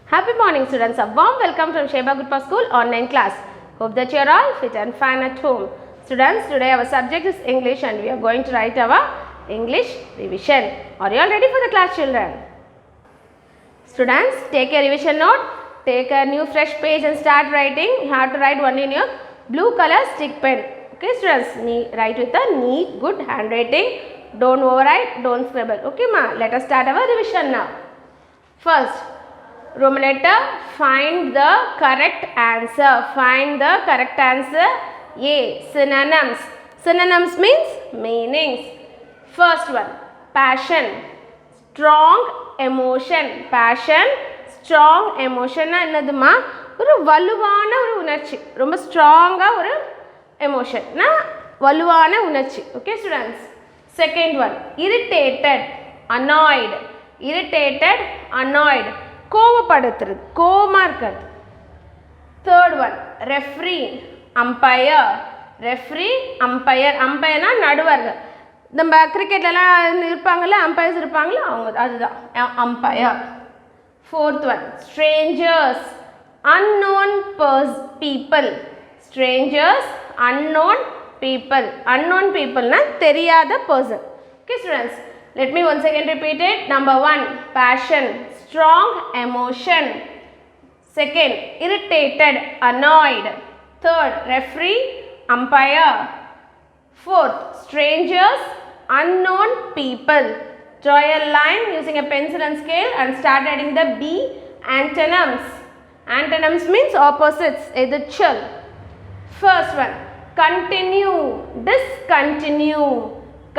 Happy morning students, a warm welcome from Sheba Gupta School online class. Hope that you are all fit and fine at home. Students, today our subject is English and we are going to write our English revision. Are you all ready for the class, children? Students, take a revision note, take a new fresh page and start writing. You have to write one in your blue color stick pen. Okay students, write with a neat, good handwriting. Don't overwrite, don't scribble. Okay ma, let us start our revision now. First, Roman letter, find the correct answer. Find the correct answer. A. Synonyms. Synonyms means meanings. First one, passion. Strong emotion. Passion, strong emotion. என்னதுமா ஒரு வலுவான ஒரு உணர்ச்சி. ரொம்ப ஸ்ட்ராங்கா ஒரு emotion. வலுவான உணர்ச்சி. Okay students. Second one, irritated, annoyed. Irritated, annoyed. கோவப்படுத்துறது, கோவமா இருக்கிறது. Third one, referee, umpire. Referee, umpire. Umpireனா நடுவர்கள். நம்ம கிரிக்கெட்லலாம் இருப்பாங்கல்ல, அம்பையர்ஸ் இருப்பாங்கல்ல, அவங்க அதுதான் umpire. Fourth one, strangers, unknown people. Strangers, unknown people. Unknown people na தெரியாத person. Okay students, let me once again repeat it. Number 1, passion, strong emotion. Second, irritated, annoyed. Third, referee, umpire. Fourth, strangers, unknown people. Draw a line using a pencil and scale and start adding the B antonyms. Antonyms means opposites, எதிர்ச்சொல். First one, continue, discontinue.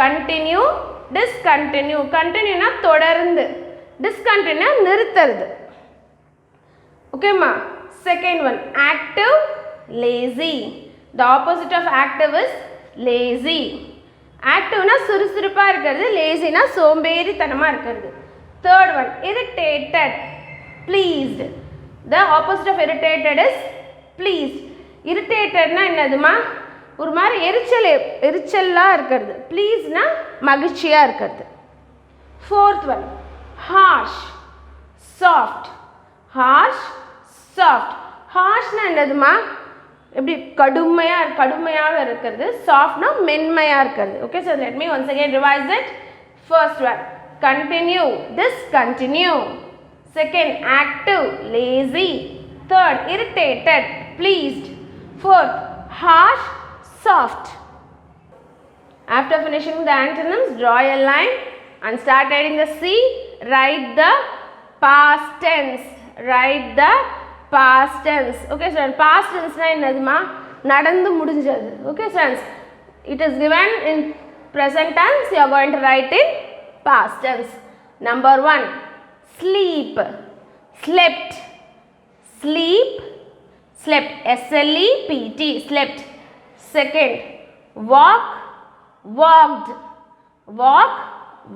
Continue, discontinue. Continue na தொடர்ந்து. Discontinue நிறுத்துறது. Okay ma. Second one, active, lazy. The opposite of active is lazy. Active na சுறுசுறுப்பா இருக்கிறது, lazy na சோம்பேறித்தனமா இருக்கிறது. Third one, irritated, pleased. The opposite of irritated is pleased. Irritated na என்னதுமா ஒரு மாதிரி எரிச்சலா இருக்கிறது. ப்ளீஸ்னா மகிழ்ச்சியா இருக்கிறது. Fourth one, harsh, soft. Harsh, soft. Harshனா என்னதுமா எப்படி கடுமையாக இருக்கிறது. Softனா மென்மையா இருக்கிறது. Okay, so let me once again revise it. First one, continue, discontinue. Second, active, lazy. Third, irritated, pleased. Fourth, harsh, soft. After finishing the antonyms, draw a line and start writing the C. Write the past tense. Write the past tense. Okay students, past tense na என்னதுமா நடந்து முடிஞ்சது. Okay students, it is given in present tense. You are going to write in past tense. Number 1, sleep, slept. Sleep, slept. S-L-E-P-T, slept. Second, walk, walked. Walk,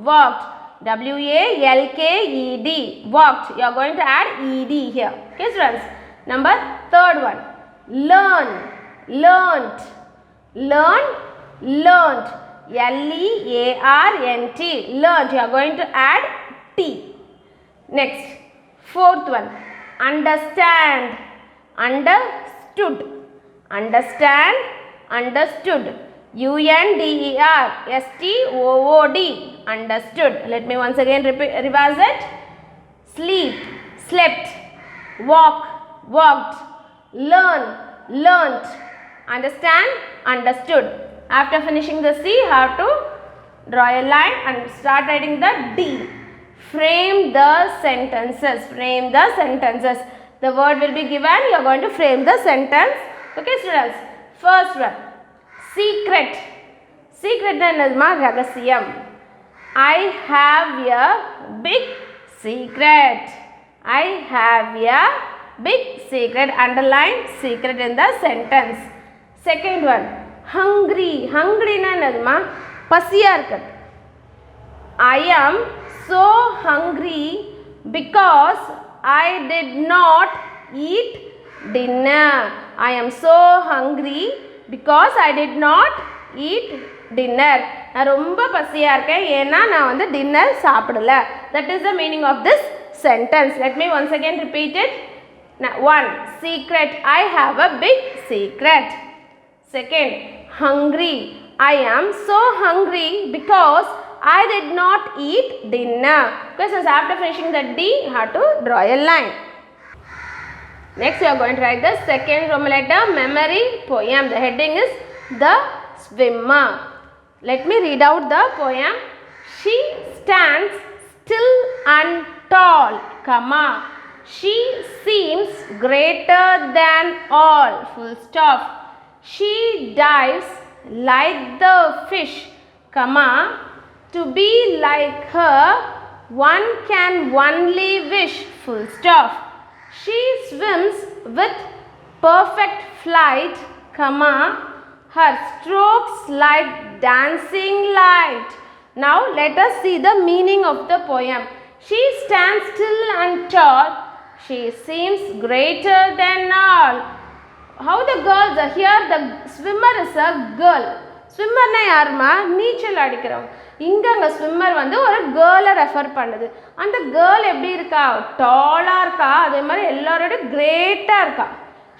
walked. W-A-L-K-E-D, walked. You are going to add E-D here. Okay students. Number third one, learn, learnt. Learn, learnt. L-E-A-R-N-T, learnt. You are going to add T. Next, fourth one, understand, understood. Understand, understood. U-N-D-E-R-S-T-O-O-D, understood. Let me once again revise it. Sleep, slept. Walk, walked. Learn, learnt. Understand, understood. After finishing the C, you have to draw a line and start writing the D. Frame the sentences. Frame the sentences. The word will be given. You are going to frame the sentence. Okay students. First one, secret. Secret என்னதுமா ரகசியம். I have a big secret. I have a big secret. Underline secret in the sentence. Second one, hungry. Hungry na என்னதுமா பசியா இருக்கிறது. I am so hungry because I did not eat dinner. I am so hungry because I did not eat dinner. நான் ரொம்ப பசியாக இருக்கேன் ஏன்னா நான் வந்து டின்னர் சாப்பிடல. That is the meaning of this sentence. Let me once again repeat it. Now, 1. Secret. I have a big secret. Second, hungry. I am so hungry because I did not eat dinner. Because after finishing the D, you have to draw a line. Next, we are going to write the second Roman letter memory poem. The heading is The Swimmer. Let me read out the poem. She stands still and tall, comma. She seems greater than all, full stop. She dives like the fish, comma. To be like her, one can only wish, full stop. She swims with perfect flight, comma. Her strokes like dancing light. Now let us see the meaning of the poem. She stands still and tall. She seems greater than all. How the girls are here? The swimmer is a girl. Swimmer na yarma நீச்சல் அடிக்கிறோம். இங்க அங்க swimmer வந்து ஒரு கேர்ளை refer பண்ணுது. அந்த girl எப்படி இருக்கா? டாலா இருக்கா, அதே மாதிரி எல்லாரோட கிரேட்டா இருக்கா.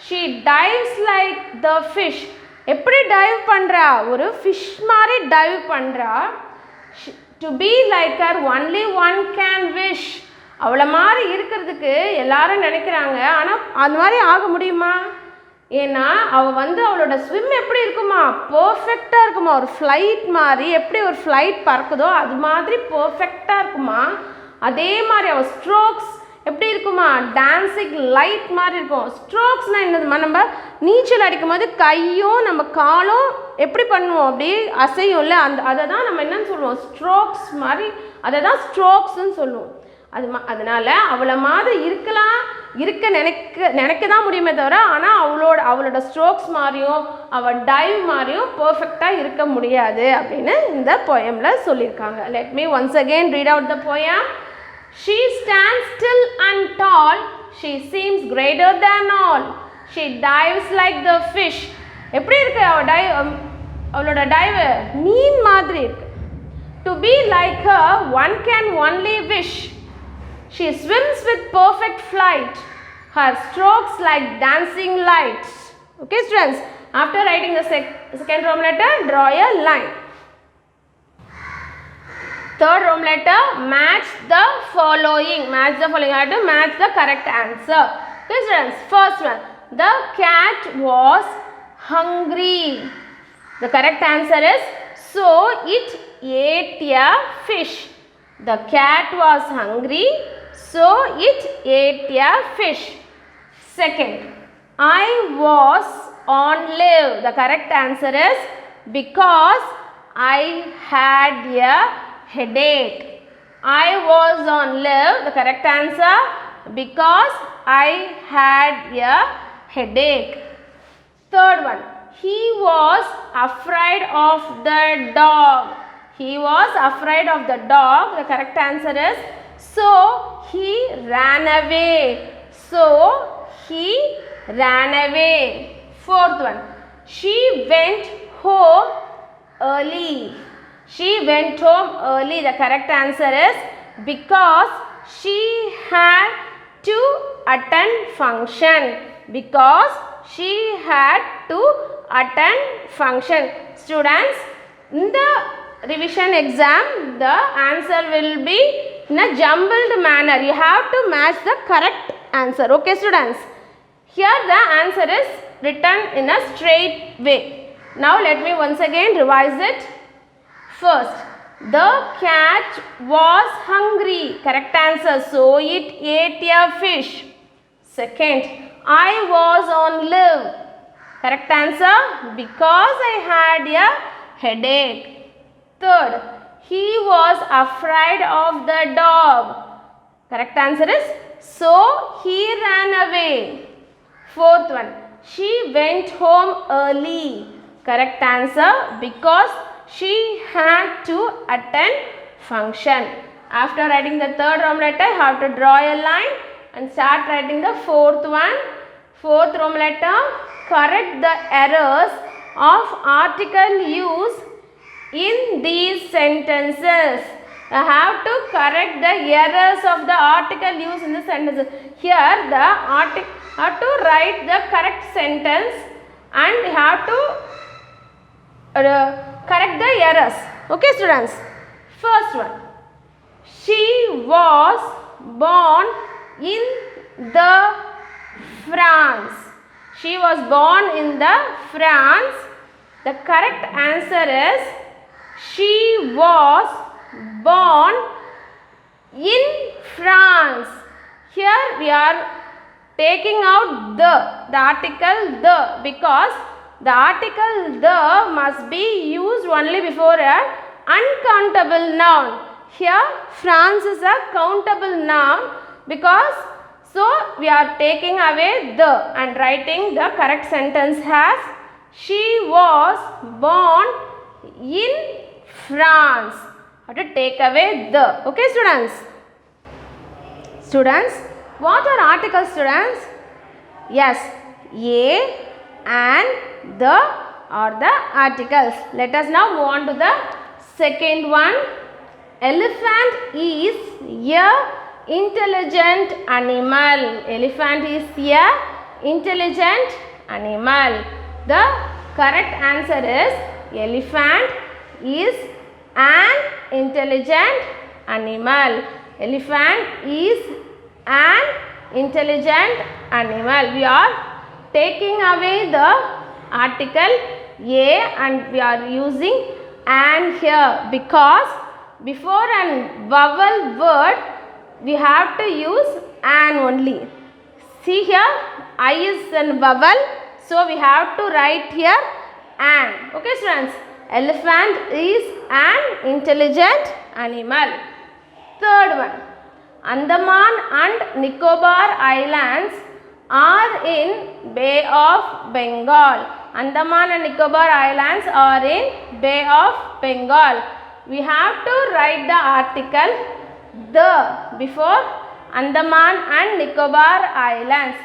She dives like the fish. எப்படி டைவ் பண்றா? ஒரு ஃபிஷ் மாதிரி டைவ் பண்றா. To be like her only one can wish. அவளை மாதிரி இருக்கிறதுக்கு எல்லாரும் நினைக்கிறாங்க. ஆனால் அந்த மாதிரி ஆக முடியுமா? ஏன்னா அவள் வந்து அவளோட ஸ்விம் எப்படி இருக்குமா? பர்ஃபெக்டாக இருக்குமா. ஒரு ஃப்ளைட் மாதிரி எப்படி ஒரு ஃப்ளைட் பறக்குதோ அது மாதிரி பர்ஃபெக்டாக இருக்குமா. அதே மாதிரி அவள் ஸ்ட்ரோக்ஸ் எப்படி இருக்குமா? டான்சிங் லைட் மாதிரி இருக்கும். ஸ்ட்ரோக்ஸ்னால் என்னதுமா? நம்ம நீச்சல் அடிக்கும் போது கையும் நம்ம காலும் எப்படி பண்ணுவோம்? அப்படியே அசையும்ல, அதை தான் நம்ம என்னன்னு சொல்லுவோம்? ஸ்ட்ரோக்ஸ் மாதிரி, அதை தான் ஸ்ட்ரோக்ஸ்ன்னு சொல்லுவோம். அதனால் அவளை மாதிரி இருக்க நினைக்க தான் முடியுமே தவிர, ஆனால் அவளோட ஸ்ட்ரோக்ஸ் மாதிரியும் அவள் டைவ் மாதிரியும் பர்ஃபெக்டாக இருக்க முடியாது அப்படின்னு இந்த போயமில் சொல்லியிருக்காங்க. Let me once again read out the poem. She stands still and tall. She seems greater than all. She dives like the fish. எப்படி இருக்கு அவளோட டைவ்? மீன் மாதிரி இருக்கு. To be like her, one can only wish. She swims with perfect flight. Her strokes like dancing lights. Okay, students. After writing the second Roman letter, draw a line. Third Roman letter, match the following. Match the following. I have to match the correct answer. Okay, students. First one. The cat was hungry. The correct answer is, so it ate a fish. The cat was hungry, so it ate a fish. Second, I was on leave. The correct answer is, because I had a headache. I was on leave. The correct answer, because I had a headache. Third one, he was afraid of the dog. He was afraid of the dog. The correct answer is, so he ran away. So he ran away. Fourth one, she went home early. She went home early. The correct answer is, because she had to attend function. Because she had to attend function. Students, in the revision exam, the answer will be in a jumbled manner. You have to match the correct answer. Okay, students? Here the answer is written in a straight way. Now let me once again revise it. First, the cat was hungry. Correct answer, so it ate a fish. Second, I was on leave. Correct answer, because I had a headache. Third, he was afraid of the dog. Correct answer is, so he ran away. Fourth one, she went home early. Correct answer, because she had to attend function. After writing the third Roman letter, I have to draw a line and start writing the fourth one. Fourth Roman letter, correct the errors of article use in these sentences. I have to correct the errors of the article used in the sentences. Here the article have to write the correct sentence and have to correct the errors. Okay students. First one. She was born in the France. She was born in the France. The correct answer is she was born in France. Here we are taking out the article the, because the article the must be used only before an uncountable noun. Here France is a countable noun, because so we are taking away the and writing the correct sentence as she was born in France. Have to take away the. Okay students. Students, what are articles students? Yes, a and the are the articles. Let us now move on to the second one. Elephant is a intelligent animal. Elephant is a intelligent animal. The correct answer is elephant is an intelligent animal. Elephant is an intelligent animal. We are taking away the article a and we are using an here, because before an vowel word we have to use an only. See here, I is an vowel, so we have to write here an. Okay students, elephant is an intelligent animal. Third one, Andaman and Nicobar Islands are in Bay of Bengal. Andaman and Nicobar Islands are in Bay of Bengal. We have to write the article the before Andaman and Nicobar Islands,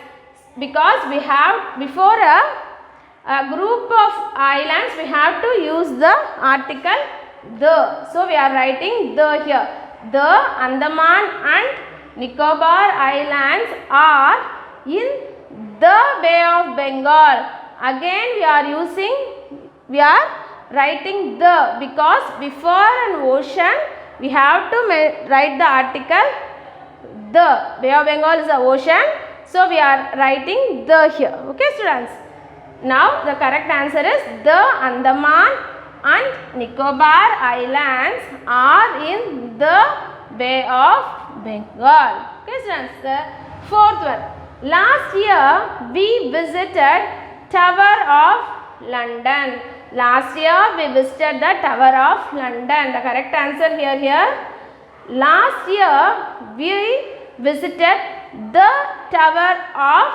because we have before a group of islands we have to use the article the. So we are writing the here. The Andaman and Nicobar Islands are in the Bay of Bengal. Again we are writing the, because before an ocean we have to write the article the. Bay of Bengal is the ocean, so we are writing the here. Okay students. Now the correct answer is the Andaman and Nicobar Islands are in the Bay of Bengal. Okay students. The fourth one. Last year we visited Tower of London. Last year we visited the Tower of London. The correct answer here. Last year we visited the Tower of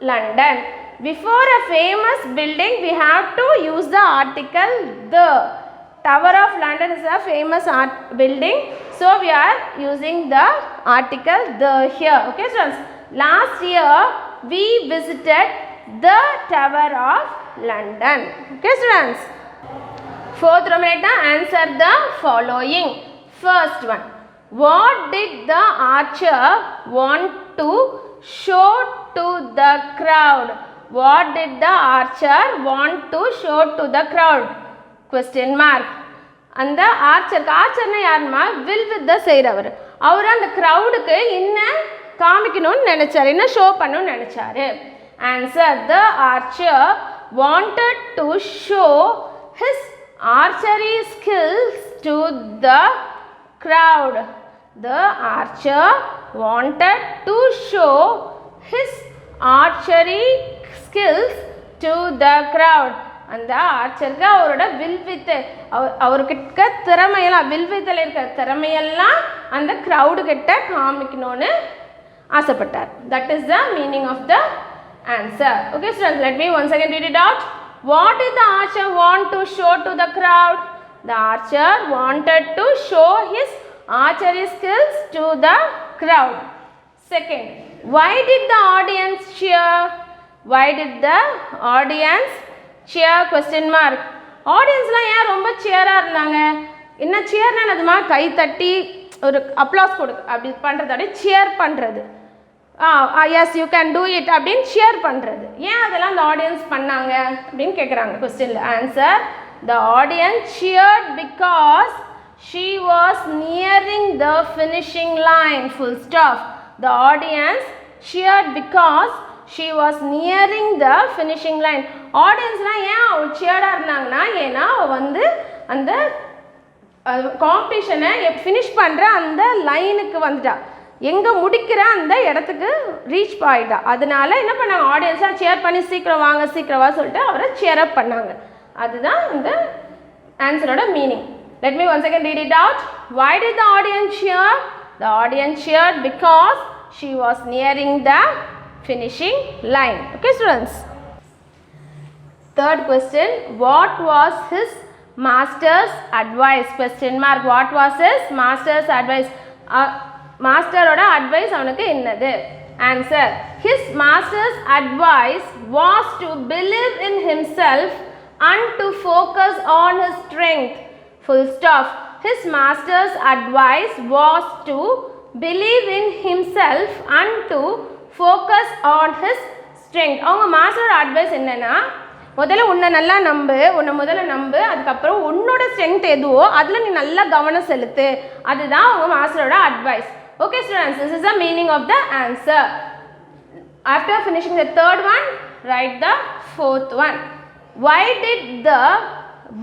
London. Before a famous building we have to use the article the. Tower of London is a famous building, so we are using the article the here. Okay students. Last year we visited the Tower of London. Okay students. Fourth Romanetta, answer the following. First one. What did the archer want to show to the crowd? What did the archer want to show to the crowd? Question mark. அந்த ஆர்ச்சர்னா யாருமா? Will with the செய்கிறவர். அவர் அந்த க்ரௌடுக்கு என்ன காமிக்கணும்னு நினச்சார், என்ன show பண்ணணும்னு நினச்சாரு. Answer. The archer wanted to show his archery skills to the crowd. The archer wanted to show his archery skills to the crowd. அந்த ஆர்ச்சருக்கு அவரோட வில்வித்தை, அவர்கிட்ட திறமையெல்லாம், வில்வித்தையில் இருக்கிற திறமையெல்லாம் அந்த க்ரௌடு கிட்ட காமிக்கணும்னு ஆசைப்பட்டார். That is the meaning of the answer. Okay students, let me once again read it out. What did the archer want to show to the crowd? The archer wanted to show his archery skills to the crowd. Second, why did the audience cheer? Why did the audience cheer? Question mark. Audience la ஏன் ரொம்ப cheer-ஆ இருந்தாங்க? என்ன சியர்னா அதுமா கை தட்டி ஒரு applause கொடு அப்படி பண்ணுறதோட சியர் பண்ணுறது. Yes you can do it அப்படின்னு சியர் பண்ணுறது. ஏன் அதெல்லாம் அந்த ஆடியன்ஸ் பண்ணாங்க அப்படின்னு கேட்குறாங்க கொஸ்டினில். Answer, the audience cheered because she was nearing the finishing line, full stop. The audience cheered because she was nearing the finishing line. ஆடியன்ஸ்லாம் ஏன் அவள் சியர்டாக இருந்தாங்கன்னா ஏன்னா அவள் வந்து அந்த காம்படிஷனை ஃபினிஷ் பண்ணுற அந்த லைனுக்கு வந்துட்டா, எங்கே முடிக்கிற அந்த இடத்துக்கு ரீச் ஆகிட்டா. அதனால என்ன பண்ணாங்க, ஆடியன்ஸாக சியர் பண்ணி சீக்கிரம் வாங்க சீக்கிரம் வா சொல்லிட்டு அவரை சியர் அப் பண்ணாங்க. அதுதான் இந்த ஆன்சரோட meaning. Let me once again read it out. Why did the audience cheer? The audience cheered because she was nearing the finishing line. Okay, students. Third question. What was his master's advice? Question mark. What was his master's advice? Master oda advice avanukku ennadu? Answer. His master's advice was to believe in himself and to focus on his strength. Full stop. His master's advice was to believe in himself and to focus on his strength. அவங்க மாஸ்டரோட advice என்னன்னா, முதல்ல உன்னை நல்லா நம்பு, அதுக்கப்புறம் உன்னோட strength எதுவோ அதில் நீ நல்லா கவனம் செலுத்து. அதுதான் அவங்க மாஸ்டரோட advice. Okay students, this is the meaning of the answer. After finishing the third one, write the fourth one. Why did the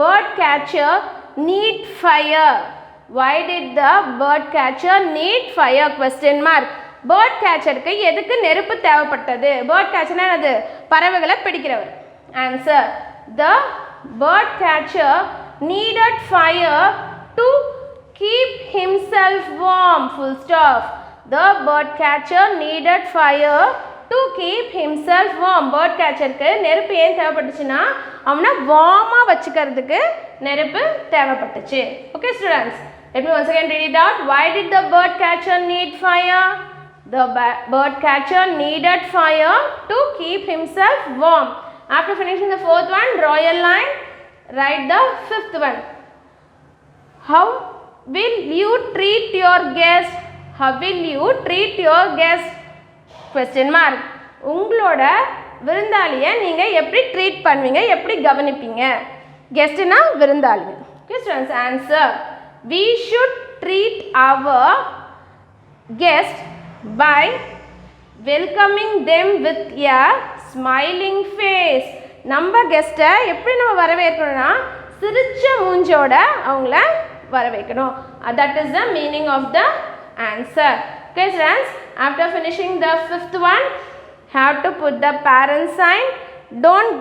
bird catcher need fire? Why did the bird catcher need fire? Question mark. Bird catcher க்கு எதுக்கு நெருப்பு தேவைப்பட்டது? bird catcher என்னது? பறவைகளை பிடிக்கிறவர். Answer. The bird catcher needed fire to keep himself warm. Full stop. The bird catcher needed fire to keep himself warm. bird catcher க்கு நெருப்பு ஏன் தேவைப்பட்டுச்சுன்னா அவனை வார்மாக வச்சுக்கிறதுக்கு நெருப்பு தேவைப்பட்டுச்சு. Okay students, let me once again read it out. Why did the bird catcher need fire? The bird catcher needed fire to keep himself warm. After finishing the fourth one, draw a line, write the fifth one. How will you treat your guest? How will you treat your guest? Question mark. உங்களோட விருந்தாளியை நீங்கள் எப்படி treat பண்ணுவீங்க, எப்படி கவனிப்பீங்க? கெஸ்ட்னா விருந்தாளி. Okay students, answer. We should treat our guest by welcoming them with a smiling face. நம்ம கெஸ்ட்டை எப்படி நம்ம வரவேற்கணும்னா சிரிச்ச மூஞ்சோட அவங்கள வரவேற்கணும். That is the meaning of the answer. Okay students, after finishing the fifth one, have to put the parent sign. Don't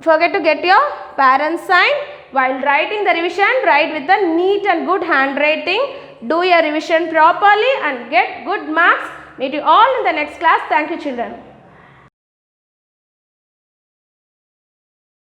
forget to get your parent sign. While writing the revision, write with a neat and good handwriting. Do your revision properly and get good marks. Meet you all in the next class. Thank you children.